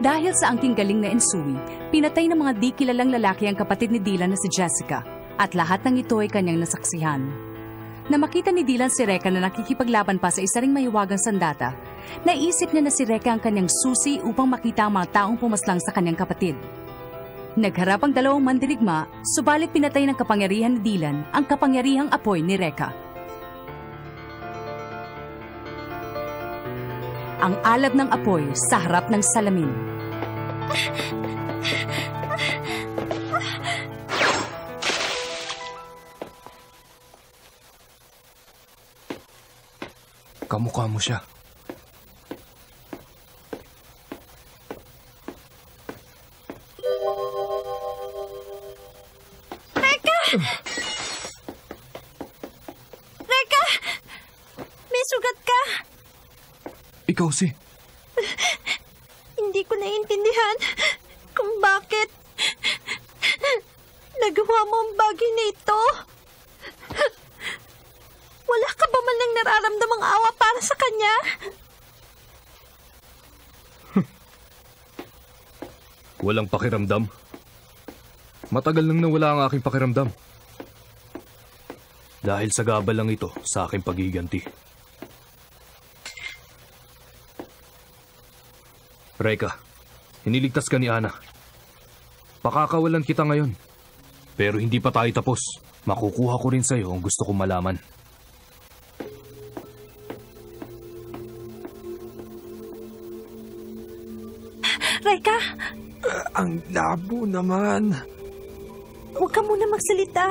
Dahil sa angking galing na ensui, pinatay ng mga di kilalang lalaki ang kapatid ni Dylan na si Jessica at lahat ng ito ay kanyang nasaksihan. Na makita ni Dylan si Reka na nakikipaglaban pa sa isa ring mahiwagang sandata, naisip niya na si Reka ang kanyang susi upang makita ang mga taong pumaslang sa kanyang kapatid. Nagharap ang dalawang mandirigma, subalit pinatay ng kapangyarihan ni Dylan ang kapangyarihang apoy ni Reka. Ang alab ng apoy sa harap ng salamin. Kamukha mo siya. Reka! Reka! May sugat ka! Ikaw si... Hindi ko naiintindihan kung bakit nagawa mo ang bagay na ito. Wala ka ba man lang nararamdamang awa para sa kanya? Walang pakiramdam. Matagal nang nawala ang aking pakiramdam. Dahil sa gabal lang ito sa aking pagiganti. Reka, hiniligtas ka ni Ana. Pakakawalan kita ngayon. Pero hindi pa tayo tapos. Makukuha ko rin sa'yo ang gusto kong malaman. Reka! Ang labo naman. Huwag ka muna magsalita.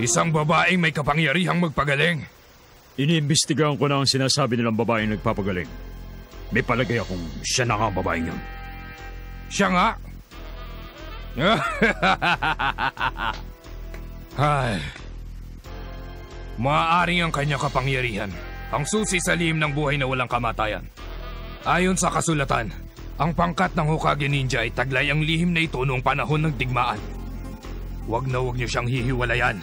Isang babaeng may kapangyarihang magpagaling. Iniimbestigahan ko na ang sinasabi nilang babaeng nagpapagaling. May palagay akong siya na nga ang babaeng yun. Siya nga. Ay. Maaaring ang kanyang kapangyarihan ang susi sa lihim ng buhay na walang kamatayan. Ayon sa kasulatan, ang pangkat ng Hokage Ninja ay taglay ang lihim na ito noong panahon ng digmaan. Huwag na huwag niyo siyang hihiwalayan.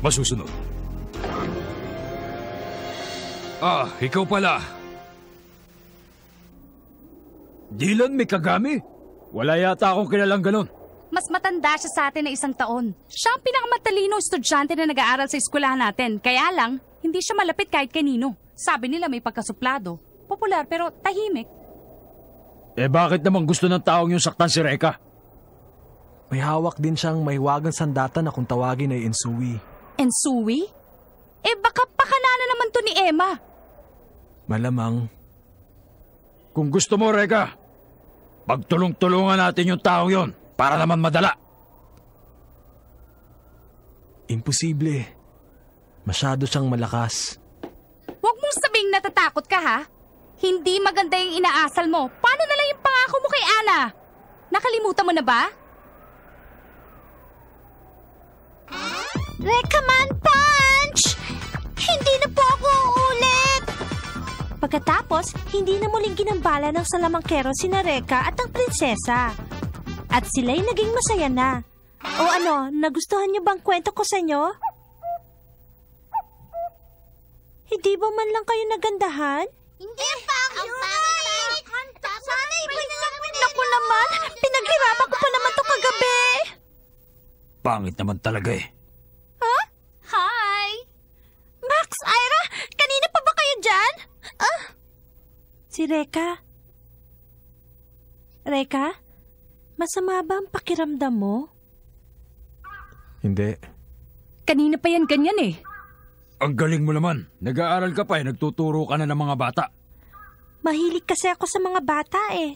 Masusunod. Ikaw pala. Dylan Mikagami? Wala yata akong kilalang ganon. Mas matanda siya sa atin na 1 taon. Siya ang pinakamatalino estudyante na nag-aaral sa eskwelahan natin. Kaya lang, hindi siya malapit kahit kanino. Sabi nila may pagkasuplado. Popular pero tahimik. Eh bakit naman gusto ng taong yung saktan si Reka? May hawak din siyang mahiwagang sandata na kung tawagin ay ensui. Ensui? Eh baka pakanana naman to ni Emma. Malamang. Kung gusto mo, Reka, pagtulong-tulungan natin yung taong yon para naman madala. Imposible. Masyado siyang malakas. Huwag mong sabing natatakot ka, ha? Hindi maganda yung inaasal mo. Paano na lang yung pangako mo kay Ana? Nakalimutan mo na ba? Reka man, punch! Hindi na po ako uulit! Pagkatapos, hindi na muling ginambala ng salamangkero sina Reka at ang prinsesa. At sila'y naging masaya na. O ano, nagustuhan niyo bang kwento ko sa inyo? Hindi ba man lang kayo nagandahan? Hindi pa ang pangit! Sana iba na lang pinili. Naku naman, pinaghirapan ko pa naman to kagabi. Pangit naman talaga eh. Huh? Hi! Max, Ira, kanina pa ba kayo dyan? Si Reka? Reka, masama ba ang pakiramdam mo? Hindi. Kanina pa yan ganyan eh. Ang galing mo naman. Nag-aaral ka pa eh. Nagtuturo ka na ng mga bata. Mahilig kasi ako sa mga bata eh.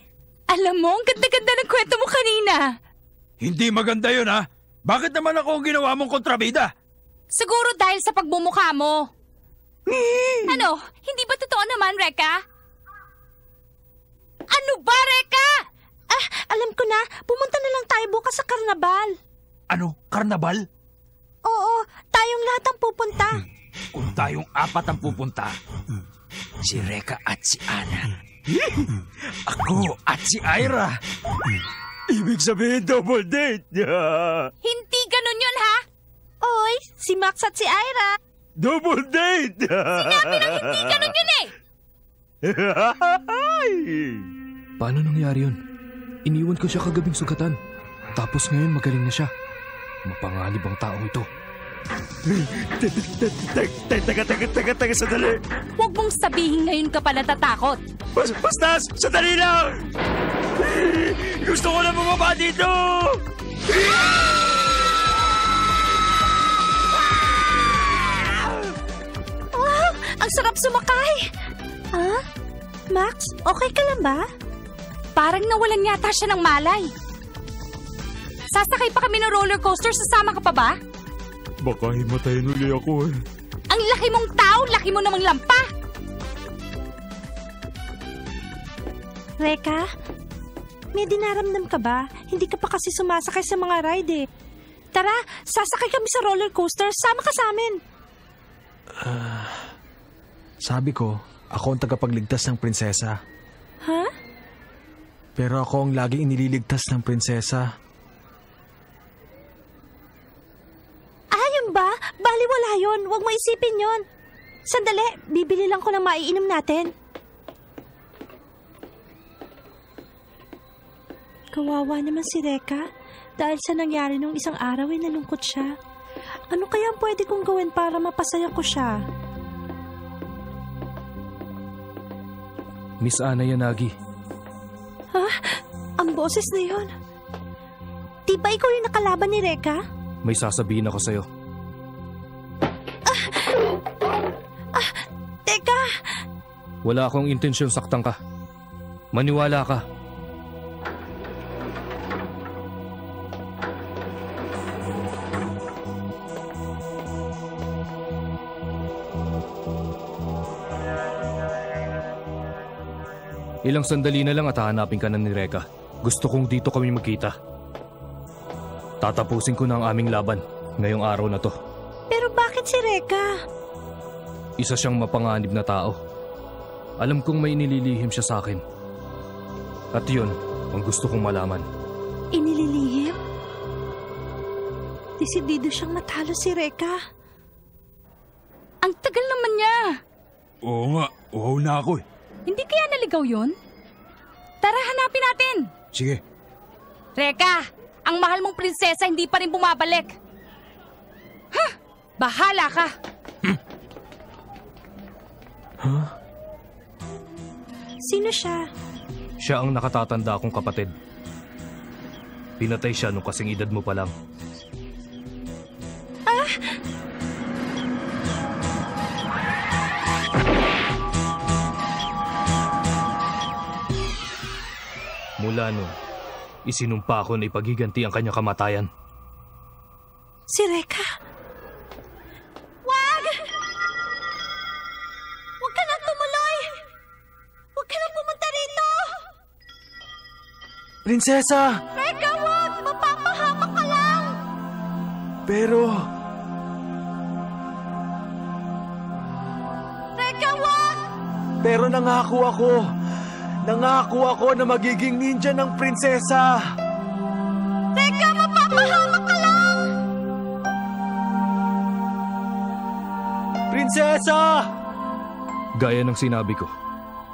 Alam mo, ang ganda-ganda ng kwento mo kanina. Hindi maganda yun ha. Bakit naman ako ang ginawa mong kontrabida? Siguro dahil sa pagmumukha mo. Ano? Hindi ba totoo naman, Reka? Ano ba, Reka? Alam ko na. Pumunta na lang tayo bukas sa karnabal. Ano? Karnabal? Oo, tayong lahat ang pupunta. Kung tayong 4 ang pupunta, si Reka at si Ana. Ako at si Ira. Ibig sabihin double date. Hindi ganun yun, ha? Oy, si Max at si Ira. Double date! Hindi ganun yun eh! Paano nangyari yun? Iniwan ko siya kagabing sugatan. Tapos ngayon magaling na siya. Mapanganib ang taong ito. Teka, sandali. Huwag mong sabihin ngayon ka pa natatakot. Basta, sandali lang! Gusto ko na bumaba dito! Wow, ang sarap sumakay. Ah? Max, okay ka lang ba? Parang nawalan yata siya ng malay. Sasakay pa kami ng roller coaster, sasama ka pa ba? Baka himatayin uli ako eh. Ang laki mong tao, laki mo namang lampa. Reka, may dinaramdam ka ba? Hindi ka pa kasi sumasakay sa mga ride eh. Tara, sasakay kami sa roller coaster. Sama ka sa amin. Sabi ko, ako ang tagapagligtas ng prinsesa. Ha? Pero ako ang laging inililigtas ng prinsesa. Ayun ba? Baliwala yun. Huwag mo isipin yun. Sandali, bibili lang ko ng maiinom natin. Kawawa naman si Reka. Dahil sa nangyari nung isang araw ay nalungkot siya. Ano kaya ang pwede kong gawin para mapasaya ko siya? Miss Ana Yanagi, Ha? Ang boses na yun. Di ba ikaw yung nakalaban ni Reka? may sasabihin ako sa'yo. Teka! Wala akong intensyon saktan ka. Maniwala ka. Ilang sandali na lang at hahanapin ka na ni Reka. Gusto kong dito kami magkita. Tatapusin ko na ang aming laban ngayong araw na to. Pero bakit si Reka? Isa siyang mapanganib na tao. Alam kong may inililihim siya sa akin. At yun ang gusto kong malaman. Inililihim? Desidido siyang matalo si Reka. Ang tagal naman niya. Oo nga, uhaw na ako eh. Hindi kaya naligaw yun? Tara, hanapin natin. Sige. Reka, ang mahal mong prinsesa hindi pa rin bumabalik. Ha? Bahala ka. Sino siya? Siya ang nakatatanda akong kapatid. Pinatay siya nung kasing edad mo pa lang. Mula nun, isinumpa ko na ipagiganti ang kanyang kamatayan. Si Reka. Wag! Huwag ka nang tumuloy! Huwag ka nang pumunta rito! Prinsesa! Reka, wag! Mapapahamak ka lang! Pero... Reka, wag! Pero nangako ako. Nangako ako na magiging ninja ng prinsesa. Reka, mapapahamak ka lang! Prinsesa! Gaya ng sinabi ko,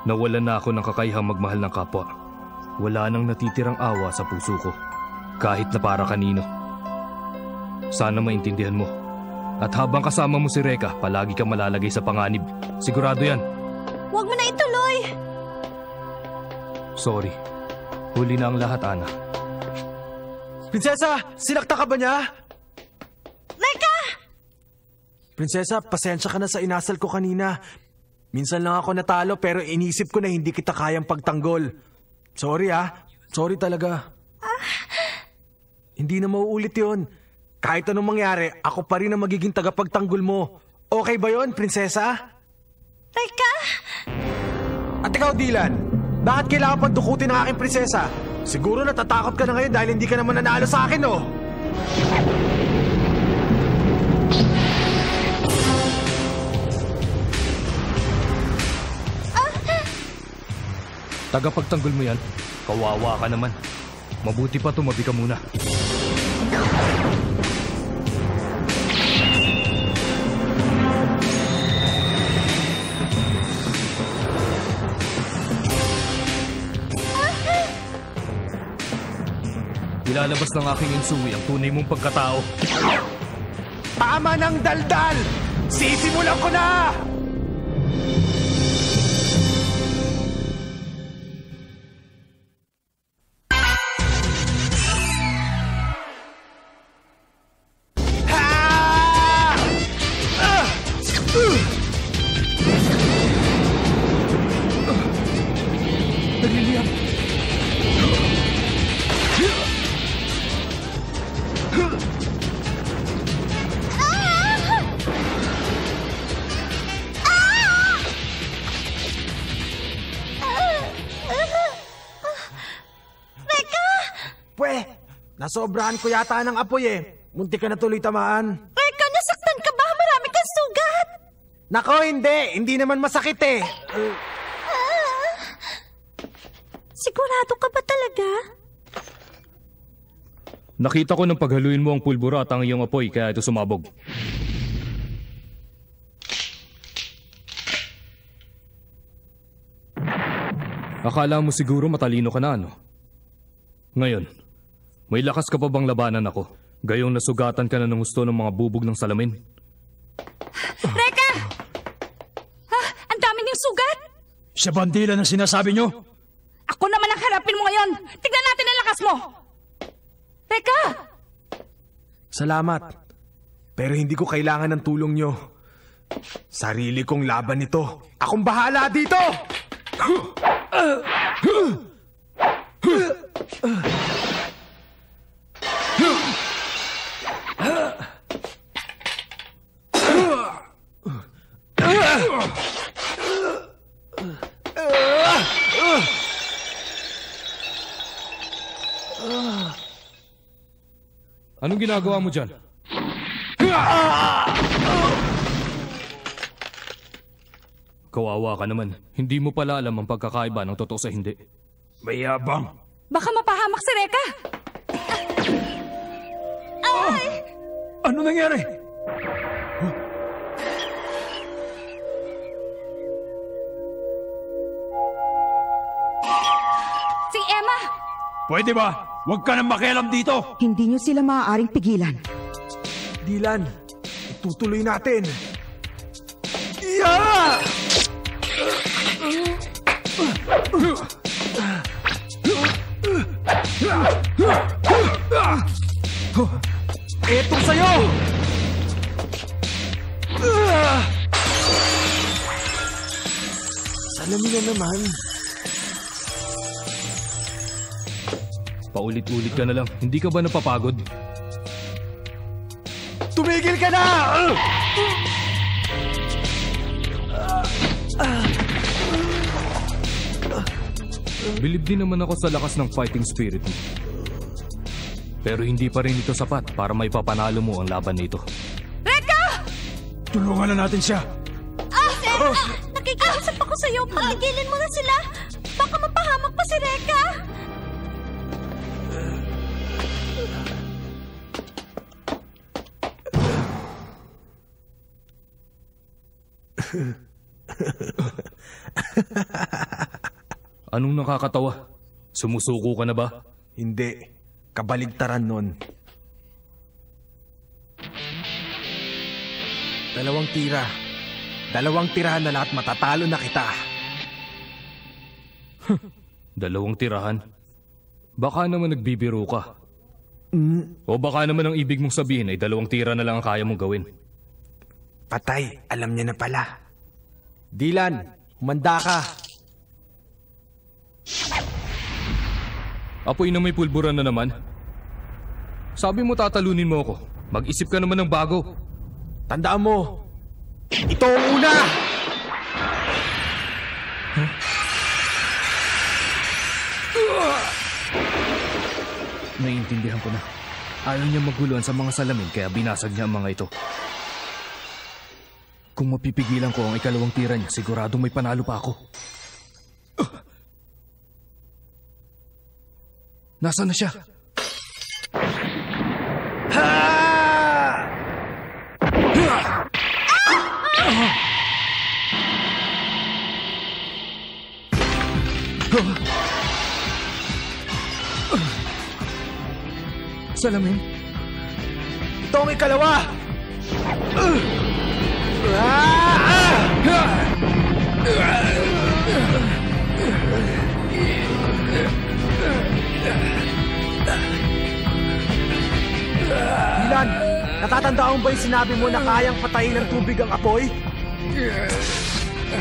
nawalan na ako ng kakayahang magmahal ng kapwa. Wala nang natitirang awa sa puso ko, kahit na para kanino. Sana maintindihan mo. At habang kasama mo si Reka, palagi kang malalagay sa panganib. Sigurado yan. Huwag mo na ituloy! Sorry. Huli na ang lahat, Ana. Prinsesa! Sinakta ka ba niya? Reka! Prinsesa, pasensya ka na sa inasal ko kanina. Minsan lang ako natalo pero inisip ko na hindi kita kayang pagtanggol. Sorry Sorry talaga. Hindi na mauulit yun. Kahit anong mangyari, ako pa rin ang magiging tagapagtanggol mo. Okay ba yon, prinsesa? Reka! At ikaw, Dylan, bakit kailangan pagdukutin ng aking prinsesa? Siguro natatakot ka na ngayon dahil hindi ka naman nanalo sa akin, no? Tagapagtanggol mo yan. Kawawa ka naman. Mabuti pa tumabi ka muna. Ilalabas ng aking Insui ang tunay mong pagkatao. Tama ng daldal! Sisimulan ko na! Nagliliyab. Pwe, nasobrahan ko yata ng apoy eh. Munti ka na tuloy tamaan. Reka, nasaktan ka ba? Marami kang sugat! Nako, hindi. Hindi naman masakit eh. Sigurado ka ba talaga? Nakita ko nang paghaluin mo ang pulbura at ang iyong apoy kaya ito sumabog. Akala mo siguro matalino ka na, ano? Ngayon, may lakas ka pa bang labanan ako? Gayong nasugatan ka na ng gusto ng mga bubog ng salamin? Reka! Ang dami niyong sugat! Siya ba ang Dylan ang sinasabi nyo? Ako naman ang harapin mo ngayon! Tignan natin ang lakas mo! Reka! Salamat. Pero hindi ko kailangan ng tulong nyo. Sarili kong laban nito. Akong bahala dito! Anong ginagawa mo dyan? Kawawa ka naman. Hindi mo pala alam ang pagkakaiba ng totoo sa hindi. Mayabang. Baka mapahamak si Reka! Ano nangyari? Si Emma! Pwede ba? Huwag ka nang makialam dito. Hindi nyo sila maaaring pigilan. Dylan, itutuloy natin. Yeah! Eto sa'yo! Salamin na naman. Paulit-ulit ka na lang. Hindi ka ba napapagod? Tumigil ka na! Bilib din naman ako sa lakas ng fighting spirit mo. Pero hindi pa rin ito sapat para maipapanalo mo ang laban nito. Reka! Tulungan na natin siya. Nakikiusap ako sa'yo. Pagigilin mo na sila. Baka mapahamak pa si Reka. Anong nakakatawa? Sumusuko ka na ba? Hindi. Kabaligtaran nun. Dalawang tira. Dalawang tirahan na lahat matatalo na kita. Dalawang tirahan? Baka naman nagbibiro ka. O baka naman ang ibig mong sabihin ay dalawang tira na lang ang kaya mong gawin. Patay, alam niya na pala. Dylan, humanda ka. Apoy na may pulburan na naman. Sabi mo tatalunin mo ako. Mag-isip ka naman ng bago. Tandaan mo, ito ang una! Naiintindihan ko na. Ayaw niya maguluhan sa mga salamin kaya binasag niya ang mga ito. Kung mapipigilan ko ang ikalawang tira niya, siguradong may panalo pa ako. Nasaan na siya? Salamin? Ito ang ikalawa! Dylan, natatandaan mo ba yung sinabi mo na kayang patayin ng tubig ang apoy?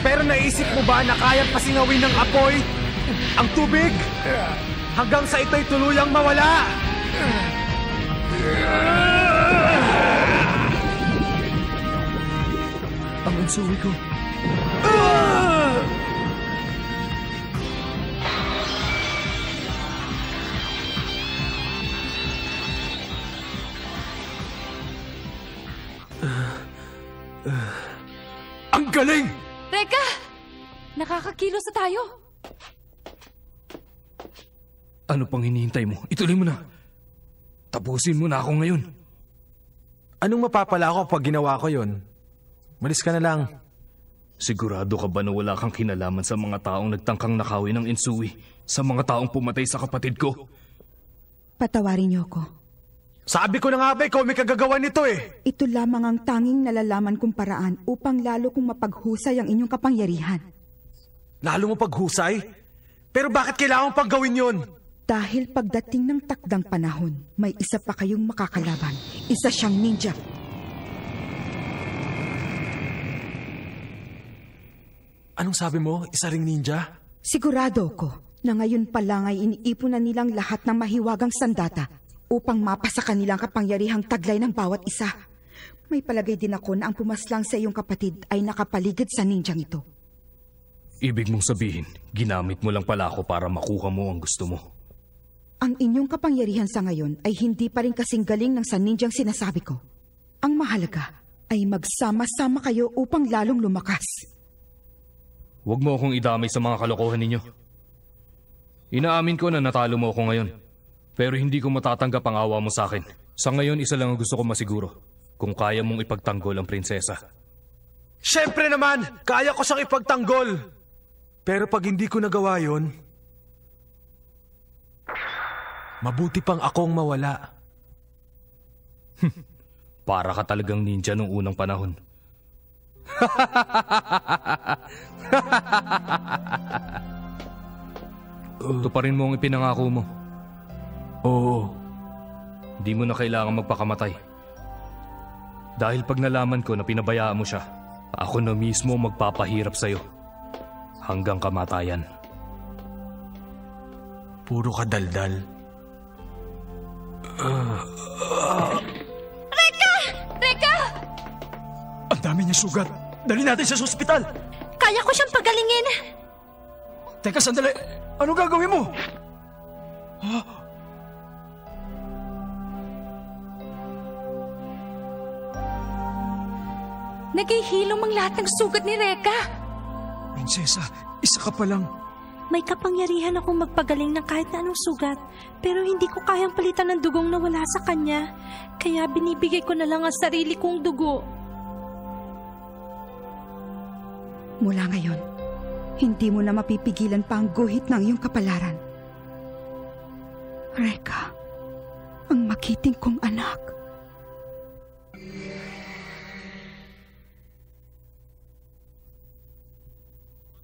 Pero naisip mo ba na kayang pasingawin ng apoy ang tubig? Hanggang sa ito'y tuluyang mawala! Ang Ensui ko. Ang galing! Reka! Nakakakilos na tayo. Ano pang hinihintay mo? Ituloy mo na. Tapusin mo na ako ngayon. Anong mapapala ko pag ginawa ko yun? Malis ka na lang. Sigurado ka ba na wala kang kinalaman sa mga taong nagtangkang nakawin ng Ensui? Sa mga taong pumatay sa kapatid ko? Patawarin niyo ako. Sabi ko na nga ba, ikaw may kagagawa nito eh. Ito lamang ang tanging nalalaman kong paraan upang lalo kong mapaghusay ang inyong kapangyarihan. Lalo mo paghusay? Pero bakit kailangan pang gawin yun? Dahil pagdating ng takdang panahon, may isa pa kayong makakalaban. Isa siyang ninja. Anong sabi mo? Isa ring ninja? Sigurado ko na ngayon pa lang ay iniipon na nilang lahat ng mahiwagang sandata upang mapasa kanilang kapangyarihang taglay ng bawat isa. May palagay din ako na ang pumaslang sa iyong kapatid ay nakapaligid sa ninjang ito. Ibig mong sabihin, ginamit mo lang pala ako para makuha mo ang gusto mo. Ang inyong kapangyarihan sa ngayon ay hindi pa rin kasing galing ng sa ninjang sinasabi ko. Ang mahalaga ay magsama-sama kayo upang lalong lumakas. Huwag mo akong idamay sa mga kalokohan ninyo. Inaamin ko na natalo mo ako ngayon. Pero hindi ko matatanggap ang awa mo sa akin. Sa ngayon, isa lang ang gusto ko masiguro. Kung kaya mong ipagtanggol ang prinsesa. Siyempre naman! Kaya ko siyang ipagtanggol! Pero pag hindi ko nagawa yun, mabuti pang akong mawala. Para ka talagang ninja nung unang panahon. Tuparin mo ang ipinangako mo. Oo. Di mo na kailangan magpakamatay. Dahil pag nalaman ko na pinabayaan mo siya, ako na mismo magpapahirap sa'yo. Hanggang kamatayan. Puro ka daldal. Reka! Ang dami niya sugat. Dali natin siya sa ospital. Kaya ko siyang pagalingin. Teka, sandali. Ano gagawin mo? Naghihilom ang lahat ng sugat ni Reka. Prinsesa, isa ka pa lang. May kapangyarihan akong magpagaling ng kahit na anong sugat, pero hindi ko kayang palitan ng dugong nawala sa kanya. Kaya binibigay ko na lang ang sarili kong dugo. Mula ngayon, hindi mo na mapipigilan pa ang guhit ng iyong kapalaran. Reka, ang magiting kong anak.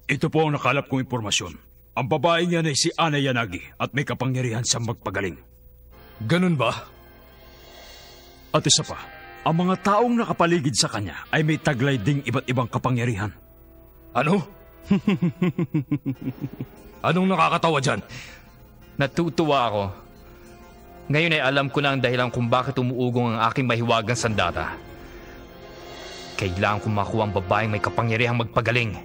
Ito po ang nakalap kong impormasyon. Ang babaeng yan ay si Ana Yanagi at may kapangyarihan siyang magpagaling. Ganun ba? At isa pa, ang mga taong nakapaligid sa kanya ay may taglay ding iba't ibang kapangyarihan. Ano? Anong nakakatawa dyan? Natutuwa ako. Ngayon ay alam ko na ang dahilan kung bakit umuugong ang aking mahiwagang sandata. Kailangan kong makuha ang babaeng may kapangyarihang magpagaling.